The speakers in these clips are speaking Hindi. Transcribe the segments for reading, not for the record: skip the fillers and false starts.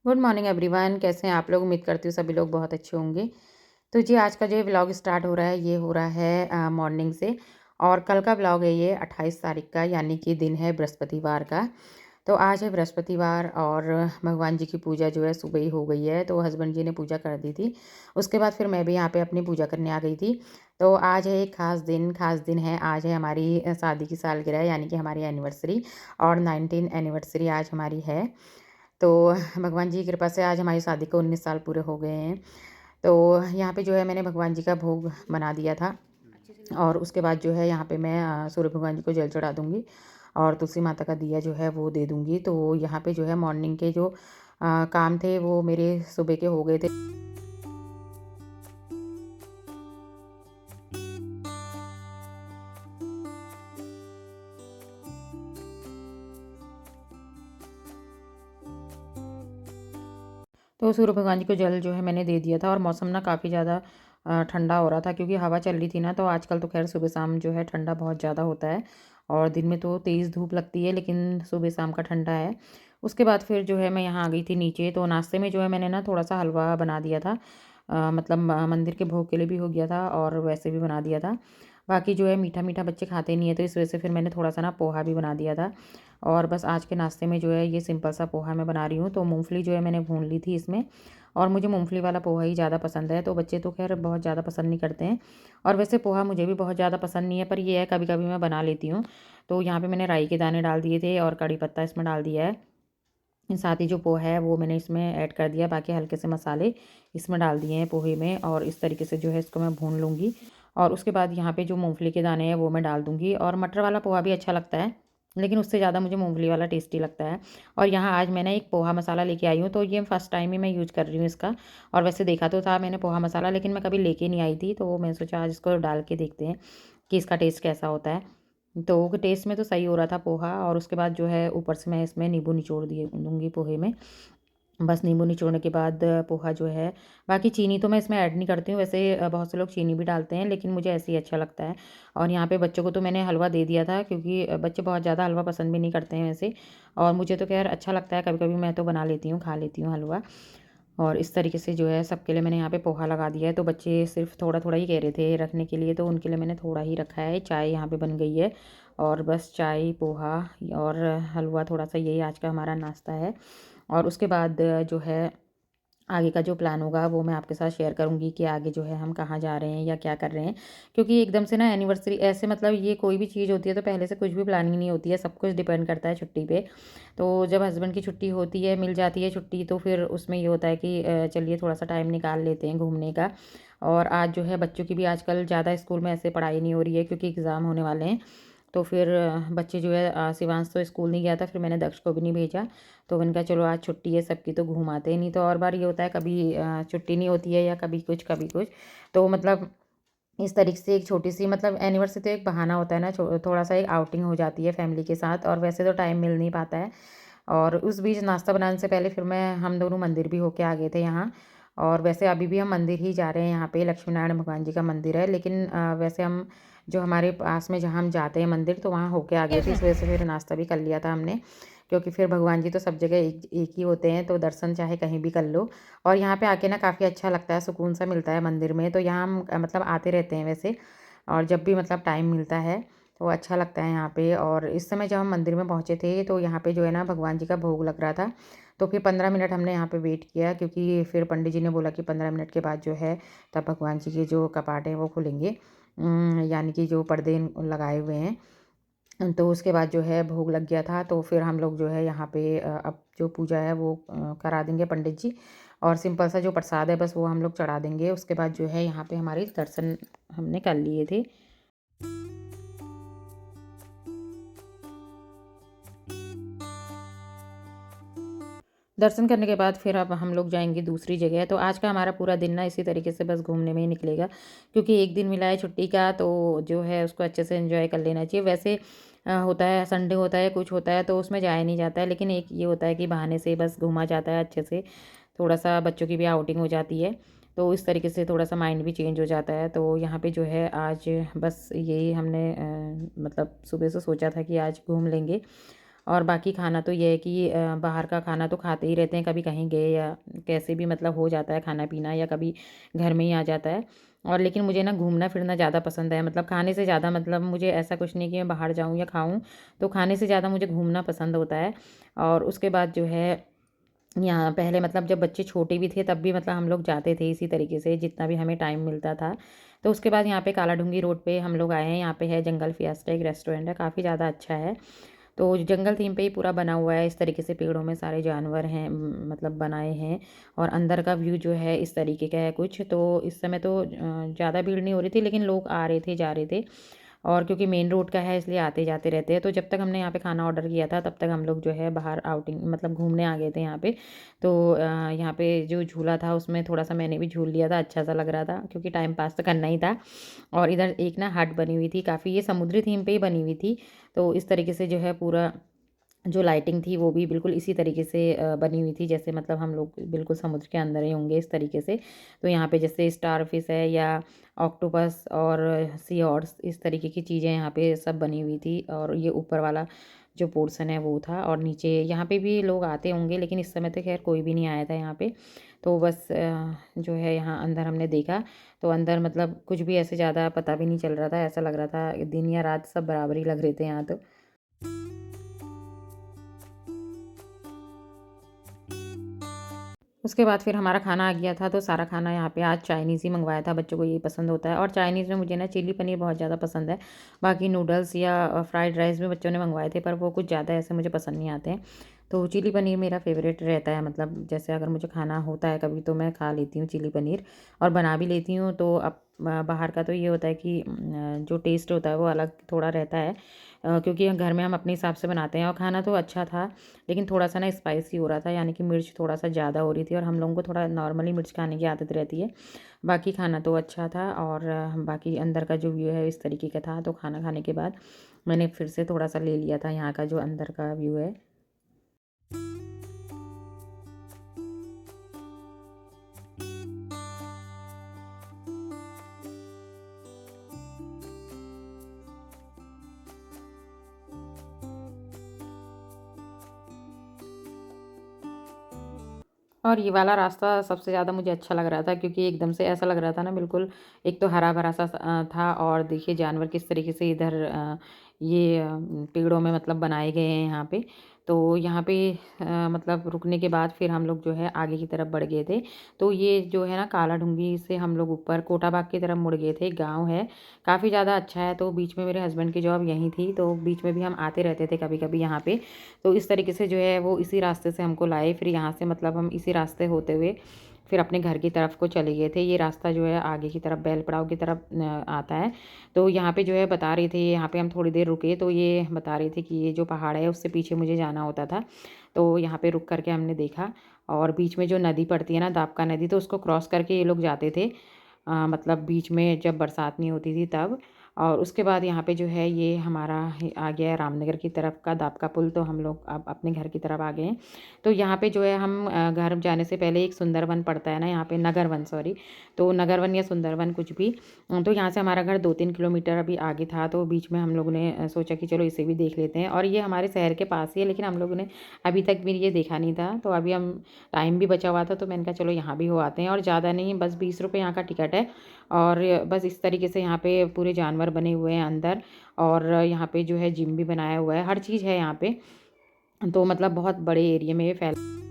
Good morning everyone. कैसे हैं आप लोग? उम्मीद करती हूँ सभी लोग बहुत अच्छे होंगे। तो जी आज का जो व्लॉग स्टार्ट हो रहा है ये हो रहा है मॉर्निंग से। और कल का व्लॉग है ये 28 तारीख का, यानी कि दिन है बृहस्पतिवार का। तो आज है बृहस्पतिवार और भगवान जी की पूजा जो है सुबह ही हो गई है। तो हस्बैंड जी ने पूजा कर दी थी। उसके बाद फिर मैं भी यहाँ पे अपनी पूजा करने आ गई थी। तो आज है एक खास दिन है। आज है हमारी शादी की सालगिरह, यानी कि हमारी एनिवर्सरी। और 19 एनिवर्सरी आज हमारी है। तो भगवान जी की कृपा से आज हमारी शादी को 19 साल पूरे हो गए हैं। तो यहाँ पे जो है मैंने भगवान जी का भोग बना दिया था। और उसके बाद जो है यहाँ पे मैं सूर्य भगवान जी को जल चढ़ा दूँगी और तुलसी माता का दिया जो है वो दे दूँगी। तो यहाँ पे जो है मॉर्निंग के जो काम थे वो मेरे सुबह के हो गए थे। तो सूर्य भगवान जी को जल जो है मैंने दे दिया था। और मौसम ना काफ़ी ज़्यादा ठंडा हो रहा था, क्योंकि हवा चल रही थी ना। तो आजकल तो खैर सुबह शाम जो है ठंडा बहुत ज़्यादा होता है। और दिन में तो तेज़ धूप लगती है, लेकिन सुबह शाम का ठंडा है। उसके बाद फिर जो है मैं यहाँ आ गई थी नीचे। तो नाश्ते में जो है मैंने ना थोड़ा सा हलवा बना दिया था। मतलब मंदिर के भोग के लिए भी हो गया था और वैसे भी बना दिया था। बाकी जो है मीठा मीठा बच्चे खाते नहीं है, तो इस वजह से फिर मैंने थोड़ा सा ना पोहा भी बना दिया था। और बस आज के नाश्ते में जो है ये सिंपल सा पोहा मैं बना रही हूँ। तो मूंगफली जो है मैंने भून ली थी इसमें। और मुझे मूंगफली वाला पोहा ही ज़्यादा पसंद है। तो बच्चे तो खैर बहुत ज़्यादा पसंद नहीं करते हैं। और वैसे पोहा मुझे भी बहुत ज़्यादा पसंद नहीं है, पर ये है कभी कभी मैं बना लेती हूँ। तो यहाँ पे मैंने राई के दाने डाल दिए थे और कड़ी पत्ता इसमें डाल दिया है। साथ ही जो पोहा है वो मैंने इसमें ऐड कर दिया। बाकी हल्के से मसाले इसमें डाल दिए हैं पोहे में। और इस तरीके से जो है इसको मैं भून लूँगी। और उसके बाद यहाँ पे जो मूंगफली के दाने हैं वो मैं डाल दूँगी। और मटर वाला पोहा भी अच्छा लगता है, लेकिन उससे ज़्यादा मुझे मूंगफली वाला टेस्टी लगता है। और यहाँ आज मैंने एक पोहा मसाला लेके आई हूँ। तो ये फर्स्ट टाइम ही मैं यूज़ कर रही हूँ इसका। और वैसे देखा तो था मैंने पोहा मसाला, लेकिन मैं कभी लेके नहीं आई थी। तो मैंने सोचा आज इसको डाल के देखते हैं कि इसका टेस्ट कैसा होता है। तो टेस्ट में तो सही हो रहा था पोहा। और उसके बाद जो है ऊपर से मैं इसमें नींबू निचोड़ दिए दूँगी पोहे में। बस नींबू निचोड़ने के बाद पोहा जो है, बाकी चीनी तो मैं इसमें ऐड नहीं करती हूँ। वैसे बहुत से लोग चीनी भी डालते हैं, लेकिन मुझे ऐसे ही अच्छा लगता है। और यहाँ पे बच्चों को तो मैंने हलवा दे दिया था, क्योंकि बच्चे बहुत ज़्यादा हलवा पसंद भी नहीं करते हैं वैसे। और मुझे तो खैर अच्छा लगता है, कभी कभी मैं तो बना लेती हूँ, खा लेती हूँ हलवा। और इस तरीके से जो है सबके लिए मैंने यहाँ पे पोहा लगा दिया है। तो बच्चे सिर्फ थोड़ा थोड़ा ही कह रहे थे रखने के लिए, तो उनके लिए मैंने थोड़ा ही रखा है। चाय यहाँ पे बन गई है। और बस चाय पोहा और हलवा, थोड़ा सा यही आज का हमारा नाश्ता है। और उसके बाद जो है आगे का जो प्लान होगा वो मैं आपके साथ शेयर करूँगी कि आगे जो है हम कहाँ जा रहे हैं या क्या कर रहे हैं। क्योंकि एकदम से ना एनिवर्सरी ऐसे, मतलब ये कोई भी चीज़ होती है तो पहले से कुछ भी प्लानिंग नहीं होती है, सब कुछ डिपेंड करता है छुट्टी पे। तो जब हस्बैंड की छुट्टी होती है, मिल जाती है छुट्टी, तो फिर उसमें ये होता है कि चलिए थोड़ा सा टाइम निकाल लेते हैं घूमने का। और आज जो है बच्चों की भी आजकल ज़्यादा स्कूल में ऐसे पढ़ाई नहीं हो रही है, क्योंकि एग्ज़ाम होने वाले हैं। तो फिर बच्चे जो है शिवांश तो स्कूल नहीं गया था, फिर मैंने दक्ष को भी नहीं भेजा। तो मैंने कहा चलो आज छुट्टी है सबकी, तो घुमाते हैं। नहीं तो और बार ये होता है कभी छुट्टी नहीं होती है, या कभी कुछ कभी कुछ। तो मतलब इस तरीके से एक छोटी सी, मतलब एनिवर्सरी तो एक बहाना होता है ना, थोड़ा सा एक आउटिंग हो जाती है फैमिली के साथ। और वैसे तो टाइम मिल नहीं पाता है। और उस बीच नाश्ता बनाने से पहले फिर मैं हम दोनों मंदिर भी होके आ गए थे यहाँ। और वैसे अभी भी हम मंदिर ही जा रहे हैं। यहाँ पे लक्ष्मी नारायण भगवान जी का मंदिर है, लेकिन वैसे हम जो हमारे पास में जहाँ हम जाते हैं मंदिर, तो वहाँ होके आ गए थे। इस वजह से फिर नाश्ता भी कर लिया था हमने। क्योंकि फिर भगवान जी तो सब जगह एक एक ही होते हैं, तो दर्शन चाहे कहीं भी कर लो। और यहाँ पे आके ना काफ़ी अच्छा लगता है, सुकून सा मिलता है मंदिर में। तो यहाँ हम मतलब आते रहते हैं वैसे। और जब भी मतलब टाइम मिलता है तो अच्छा लगता है यहाँ पे। और इस समय जब हम मंदिर में पहुँचे थे, तो यहाँ पे जो है ना भगवान जी का भोग लग रहा था। तो फिर 15 मिनट हमने यहाँ पे वेट किया, क्योंकि फिर पंडित जी ने बोला कि 15 मिनट के बाद जो है तब भगवान जी के जो कपाट हैं वो खुलेंगे। यानी कि जो पर्दे लगाए हुए हैं। तो उसके बाद जो है भोग लग गया था। तो फिर हम लोग जो है यहाँ पे अब जो पूजा है वो करा देंगे पंडित जी। और सिंपल सा जो प्रसाद है बस वो हम लोग चढ़ा देंगे। उसके बाद जो है यहाँ पे हमारे दर्शन हमने कर लिए थे। दर्शन करने के बाद फिर अब हम लोग जाएंगे दूसरी जगह। तो आज का हमारा पूरा दिन ना इसी तरीके से बस घूमने में ही निकलेगा, क्योंकि एक दिन मिला है छुट्टी का, तो जो है उसको अच्छे से एंजॉय कर लेना चाहिए। वैसे होता है संडे होता है कुछ होता है तो उसमें जाया नहीं जाता है, लेकिन एक ये होता है कि बहाने से बस घूमा जाता है अच्छे से। थोड़ा सा बच्चों की भी आउटिंग हो जाती है। तो इस तरीके से थोड़ा सा माइंड भी चेंज हो जाता है। तो यहाँ पे जो है आज बस यही हमने मतलब सुबह से सोचा था कि आज घूम लेंगे। और बाकी खाना तो ये है कि बाहर का खाना तो खाते ही रहते हैं, कभी कहीं गए या कैसे भी मतलब हो जाता है खाना पीना, या कभी घर में ही आ जाता है। और लेकिन मुझे ना घूमना फिरना ज़्यादा पसंद है, मतलब खाने से ज़्यादा, मतलब मुझे ऐसा कुछ नहीं कि मैं बाहर जाऊँ या खाऊँ, तो खाने से ज़्यादा मुझे घूमना पसंद होता है। और उसके बाद जो है यहाँ पहले मतलब जब बच्चे छोटे भी थे तब भी मतलब हम लोग जाते थे इसी तरीके से, जितना भी हमें टाइम मिलता था। तो उसके बाद यहाँ पे कालाढूंगी रोड पे हम लोग आए हैं, यहाँ पे है जंगल फिएस्टा, एक रेस्टोरेंट है, काफ़ी ज़्यादा अच्छा है। तो जंगल थीम पे ही पूरा बना हुआ है, इस तरीके से पेड़ों में सारे जानवर हैं, मतलब बनाए हैं। और अंदर का व्यू जो है इस तरीके का है कुछ। तो इस समय तो ज़्यादा भीड़ नहीं हो रही थी, लेकिन लोग आ रहे थे जा रहे थे। और क्योंकि मेन रोड का है इसलिए आते जाते रहते हैं। तो जब तक हमने यहाँ पे खाना ऑर्डर किया था तब तक हम लोग जो है बाहर आउटिंग मतलब घूमने आ गए थे यहाँ पे। तो यहाँ पे जो झूला था उसमें थोड़ा सा मैंने भी झूल लिया था, अच्छा सा लग रहा था क्योंकि टाइम पास तो करना ही था। और इधर एक ना हट बनी हुई थी काफ़ी, ये समुद्री थीम पे ही बनी हुई थी। तो इस तरीके से जो है पूरा जो लाइटिंग थी वो भी बिल्कुल इसी तरीके से बनी हुई थी, जैसे मतलब हम लोग बिल्कुल समुद्र के अंदर ही होंगे इस तरीके से। तो यहाँ पे जैसे स्टार फिश है या ऑक्टोपस और सी हॉर्स, इस तरीके की चीज़ें यहाँ पे सब बनी हुई थी। और ये ऊपर वाला जो पोर्शन है वो था, और नीचे यहाँ पे भी लोग आते होंगे, लेकिन इस समय तो खैर कोई भी नहीं आया था यहाँ पे। तो बस जो है यहाँ अंदर हमने देखा, तो अंदर मतलब कुछ भी ऐसे ज़्यादा पता भी नहीं चल रहा था, ऐसा लग रहा था दिन या रात सब बराबर ही लग रहे थे यहाँ तो। उसके बाद फिर हमारा खाना आ गया था, तो सारा खाना यहाँ पे आज चाइनीज़ ही मंगवाया था, बच्चों को यही पसंद होता है। और चाइनीज़ में मुझे ना चिली पनीर बहुत ज़्यादा पसंद है। बाकी नूडल्स या फ्राइड राइस भी बच्चों ने मंगवाए थे, पर वो कुछ ज़्यादा ऐसे मुझे पसंद नहीं आते हैं। तो चिली पनीर मेरा फेवरेट रहता है, मतलब जैसे अगर मुझे खाना होता है कभी तो मैं खा लेती हूँ चिली पनीर, और बना भी लेती हूँ। तो अब बाहर का तो ये होता है कि जो टेस्ट होता है वो अलग थोड़ा रहता है, क्योंकि घर में हम अपने हिसाब से बनाते हैं। और खाना तो अच्छा था, लेकिन थोड़ा-सा ना स्पाइसी हो रहा था, यानी कि मिर्च थोड़ा-सा ज़्यादा हो रही थी, और हम लोगों को थोड़ा नॉर्मली मिर्च खाने की आदत रहती है। बाकी खाना तो अच्छा था, और बाकी अंदर का जो व्यू है इस तरीके का था। तो खाना खाने के बाद मैंने फिर से थोड़ा-सा ले लिया था यहाँ का जो अंदर का व्यू है। और ये वाला रास्ता सबसे ज़्यादा मुझे अच्छा लग रहा था, क्योंकि एकदम से ऐसा लग रहा था ना बिल्कुल, एक तो हरा-भरा सा था, और देखिए जानवर किस तरीके से इधर ये पेड़ों में मतलब बनाए गए हैं यहाँ पे। तो यहाँ पे मतलब रुकने के बाद फिर हम लोग जो है आगे की तरफ बढ़ गए थे। तो ये जो है ना कालाढूंगी से हम लोग ऊपर कोटाबाग की तरफ मुड़ गए थे, गाँव है, काफ़ी ज़्यादा अच्छा है। तो बीच में मेरे हस्बैंड की जॉब यहीं थी, तो बीच में भी हम आते रहते थे कभी-कभी यहाँ पे। तो इस तरीके से जो है वो इसी रास्ते से हमको लाए, फिर यहाँ से मतलब हम इसी रास्ते होते हुए फिर अपने घर की तरफ को चले गए थे। ये रास्ता जो है आगे की तरफ बैल पड़ाव की तरफ आता है। तो यहाँ पे जो है बता रहे थे, यहाँ पे हम थोड़ी देर रुके, तो ये बता रहे थे कि ये जो पहाड़ है उससे पीछे मुझे जाना होता था। तो यहाँ पे रुक करके हमने देखा, और बीच में जो नदी पड़ती है ना, दापका नदी, तो उसको क्रॉस करके ये लोग जाते थे, मतलब बीच में जब बरसात नहीं होती थी तब। और उसके बाद यहाँ पे जो है ये हमारा आ गया है रामनगर की तरफ का दापका पुल। तो हम लोग अब अपने घर की तरफ आ गए हैं। तो यहाँ पे जो है हम घर जाने से पहले एक सुंदरवन पड़ता है ना यहाँ पे, नगरवन सॉरी, तो नगरवन या सुंदरवन कुछ भी। तो यहाँ से हमारा घर 2-3 किलोमीटर अभी आगे था, तो बीच में हम लोगों ने सोचा कि चलो इसे भी देख लेते हैं। और ये हमारे शहर के पास ही है, लेकिन हम लोगों ने अभी तक भी ये देखा नहीं था। तो अभी हम टाइम भी बचा हुआ था, तो मैंने कहा चलो यहाँ भी हो आते हैं। और ज़्यादा नहीं, बस 20 रुपये यहाँ का टिकट है। और बस इस तरीके से यहाँ पे पूरे जानवर बने हुए हैं अंदर, और यहाँ पे जो है जिम भी बनाया हुआ है, हर चीज़ है यहाँ पे। तो मतलब बहुत बड़े एरिया में ये फैला।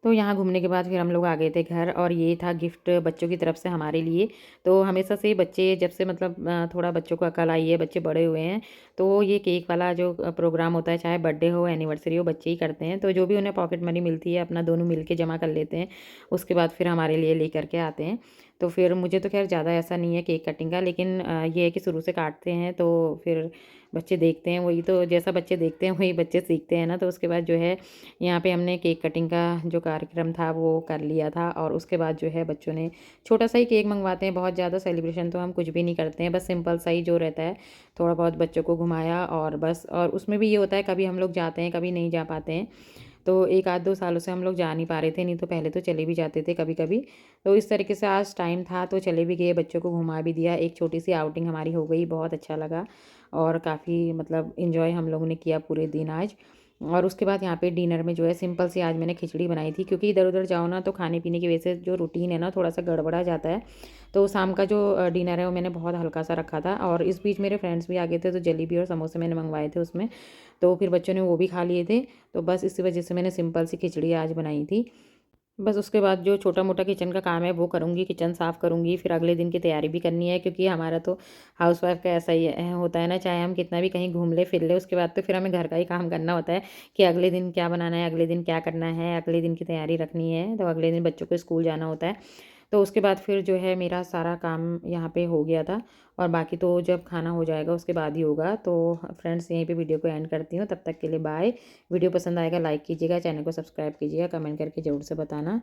तो यहाँ घूमने के बाद फिर हम लोग आ गए थे घर, और ये था गिफ्ट बच्चों की तरफ से हमारे लिए। तो हमेशा से बच्चे जब से मतलब थोड़ा बच्चों को अकल आई है, बच्चे बड़े हुए हैं, तो ये केक वाला जो प्रोग्राम होता है, चाहे बर्थडे हो एनिवर्सरी हो, बच्चे ही करते हैं। तो जो भी उन्हें पॉकेट मनी मिलती है अपना दोनों मिल के जमा कर लेते हैं, उसके बाद फिर हमारे लिए लेकर के आते हैं। तो फिर मुझे तो खैर ज़्यादा ऐसा नहीं है केक कटिंग का, लेकिन ये है कि शुरू से काटते हैं तो फिर बच्चे देखते हैं, वही तो जैसा बच्चे देखते हैं वही बच्चे सीखते हैं ना। तो उसके बाद जो है यहाँ पे हमने केक कटिंग का जो कार्यक्रम था वो कर लिया था, और उसके बाद जो है बच्चों ने छोटा सा ही केक मंगवाते हैं, बहुत ज़्यादा सेलिब्रेशन तो हम कुछ भी नहीं करते हैं, बस सिंपल सा ही जो रहता है, थोड़ा बहुत बच्चों को घुमाया और बस। और उसमें भी ये होता है कभी हम लोग जाते हैं कभी नहीं जा पाते हैं। तो 1 आध 2 सालों से हम लोग जा नहीं पा रहे थे, नहीं तो पहले तो चले भी जाते थे कभी-कभी। तो इस तरीके से आज टाइम था तो चले भी गए, बच्चों को घुमा भी दिया, एक छोटी-सी आउटिंग हमारी हो गई, बहुत अच्छा लगा और काफ़ी मतलब एन्जॉय हम लोगों ने किया पूरे दिन आज। और उसके बाद यहाँ पे डिनर में जो है सिंपल सी आज मैंने खिचड़ी बनाई थी, क्योंकि इधर-उधर जाओ ना तो खाने-पीने की वजह से जो रूटीन है ना थोड़ा-सा गड़बड़ा जाता है। तो शाम का जो डिनर है वो मैंने बहुत हल्का-सा रखा था और इस बीच मेरे फ्रेंड्स भी आ गए थे, तो जलेबी और समोसे मैंने मँगवाए थे उसमें। तो फिर बच्चों ने वो भी खा लिए थे। तो बस इसी वजह से मैंने सिंपल सी खिचड़ी आज बनाई थी। बस उसके बाद जो छोटा-मोटा किचन का काम है वो करूँगी, किचन साफ़ करूँगी, फिर अगले दिन की तैयारी भी करनी है, क्योंकि हमारा तो हाउसवाइफ़ का ऐसा ही होता है ना, चाहे हम कितना भी कहीं घूम ले फिर ले, उसके बाद तो फिर हमें घर का ही काम करना होता है कि अगले दिन क्या बनाना है, अगले दिन क्या करना है, अगले दिन की तैयारी रखनी है, तो अगले दिन बच्चों को स्कूल जाना होता है। तो उसके बाद फिर जो है मेरा सारा काम यहाँ पे हो गया था और बाकी तो जब खाना हो जाएगा उसके बाद ही होगा। तो फ्रेंड्स यहीं पे वीडियो को एंड करती हूँ, तब तक के लिए बाय। वीडियो पसंद आएगा लाइक कीजिएगा, चैनल को सब्सक्राइब कीजिएगा, कमेंट करके ज़रूर से बताना।